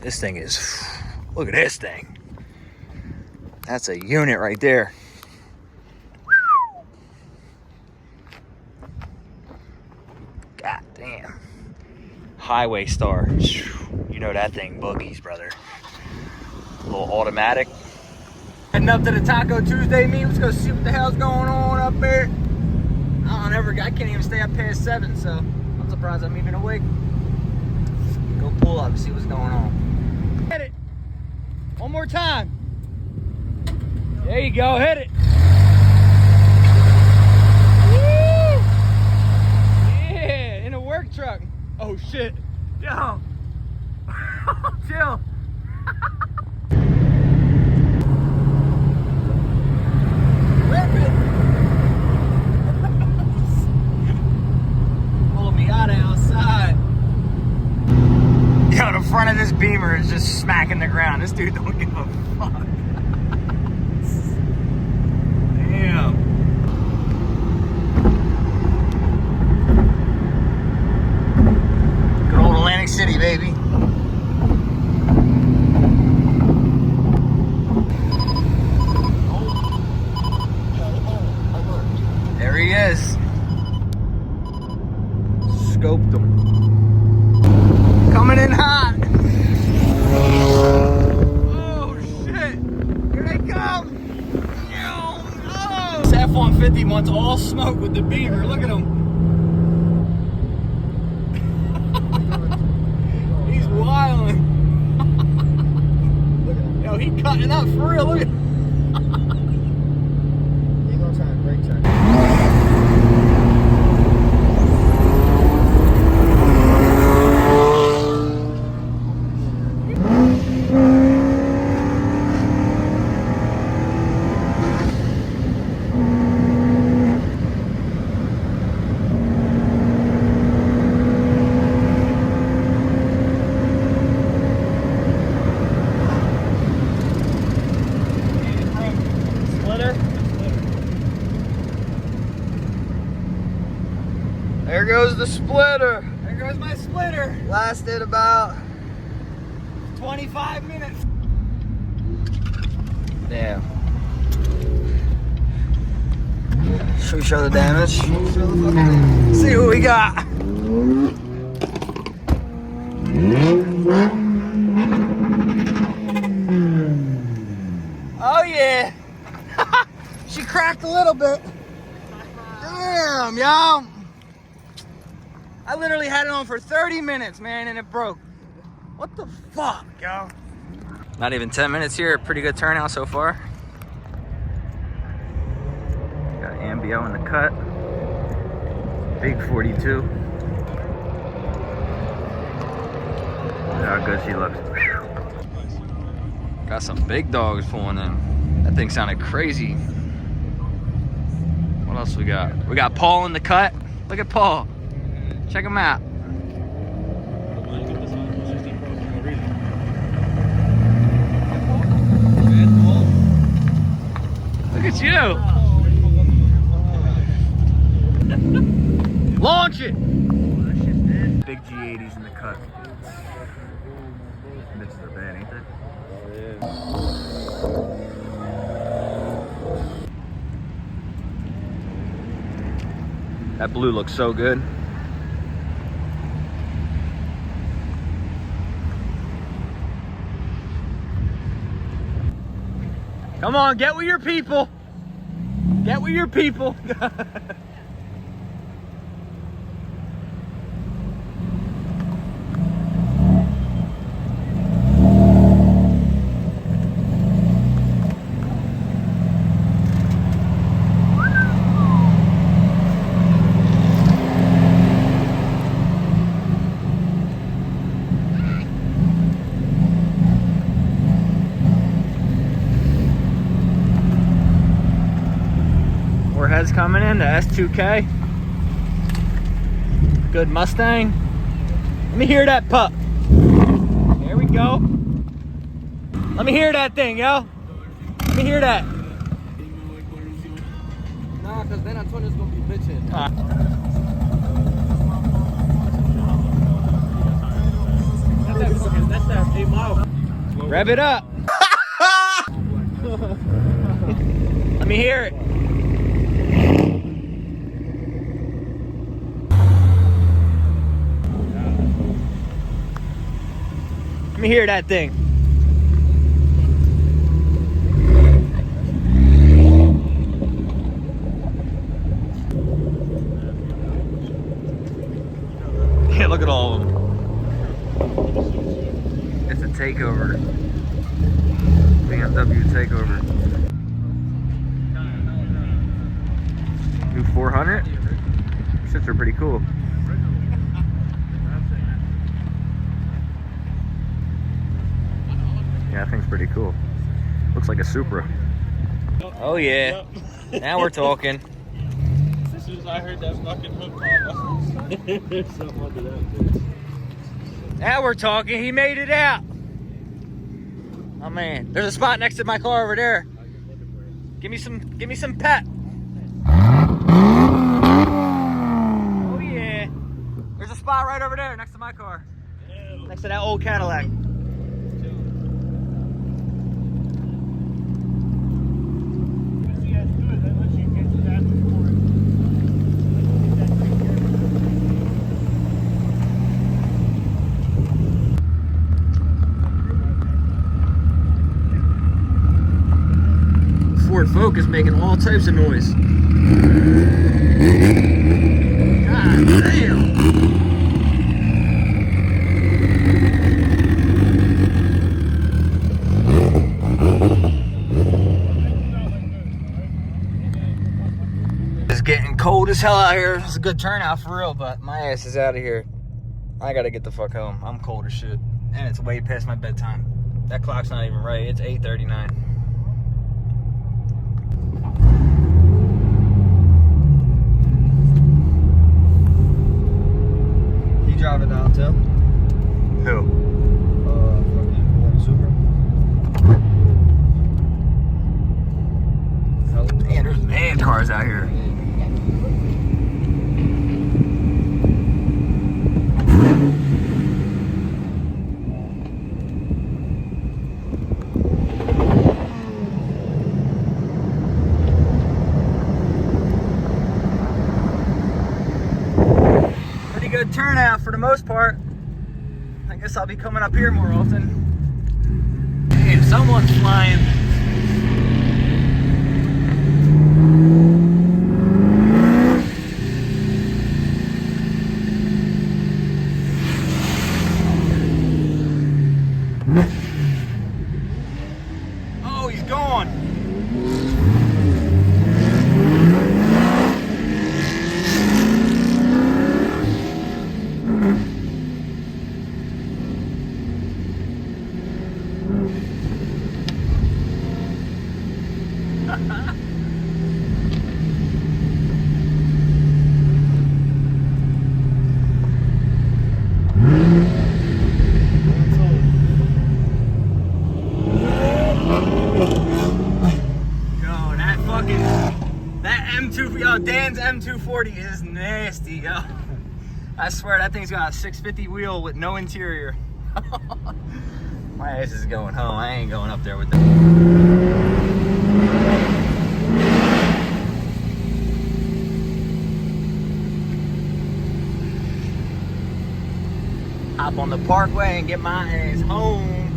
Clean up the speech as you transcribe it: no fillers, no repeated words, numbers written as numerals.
This thing is, look at this thing. That's a unit right there. God damn. Highway Star. You know that thing boogies, brother. A little automatic. Heading up to the Taco Tuesday meet. Let's go see what the hell's going on up there. I can't even stay up past 7, so I'm surprised I'm even awake. Go pull up and see what's going on. Hit it. One more time. There you go, hit it. Woo! Yeah, in a work truck. Oh shit. Yo. Chill. Whip it. Pulling me out of outside. Yo, the front of this Beamer is just smacking the ground. This dude don't give a fuck. Damn. Good old Atlantic City, baby. There he is. Scoped him. Coming in hot. Oh shit. Here they come. Oh. This F-150 wants all smoke with the Beamer. Look at him. He's wilding. Yo, he cutting up for real. Look at him. He's gonna turn a great turn. There goes the splitter. There goes my splitter. Lasted about 25 minutes. Damn. Should we show the damage? See what we got. Oh yeah. She cracked a little bit. Damn, y'all. I literally had it on for 30 minutes, man, and it broke. What the fuck, yo? Not even 10 minutes here. Pretty good turnout so far. Got Ambio in the cut. Big 42. Look how good she looks. Got some big dogs pulling in. That thing sounded crazy. What else we got? We got Paul in the cut. Look at Paul. Check him out. Look at you. Launch it. Big G80s in the cut. Bitches are bad, ain't they? Oh, yeah. That blue looks so good. Come on, get with your people. Get with your people. Heads coming in, the S2K. Good Mustang. Let me hear that pup. There we go. Let me hear that thing, yo. Let me hear that. Nah, because then Antonio's gonna be bitching. That's that 8 mile Rev it up. Let me hear it. Let me hear that thing. Yeah, look at all of them. It's a takeover. BMW takeover. New 400? Shits are pretty cool. Yeah, that thing's pretty cool. Looks like a Supra. Oh yeah. Now we're talking. As soon as I heard that fucking hook pop, there's something under that bitch. Now we're talking. He made it out. Oh man, there's a spot next to my car over there. Give me some pep. Oh yeah. There's a spot right over there next to my car. Next to that old Cadillac. Ford Focus making all types of noise. God damn. It's getting cold as hell out here. It's a good turnout for real, but my ass is out of here. I gotta get the fuck home. I'm cold as shit. And it's way past my bedtime. That clock's not even right. It's 8:39. Driving down too. Who? Fucking Supra. Man, there's mad cars out here. Good turnout for the most part. I guess I'll be coming up here more often. Damn, someone's flying. Oh, he's gone. Dan's M240 is nasty, yo. I swear that thing's got a 650 wheel with no interior. My ass is going home. I ain't going up there with that. Hop on the parkway and get my ass home.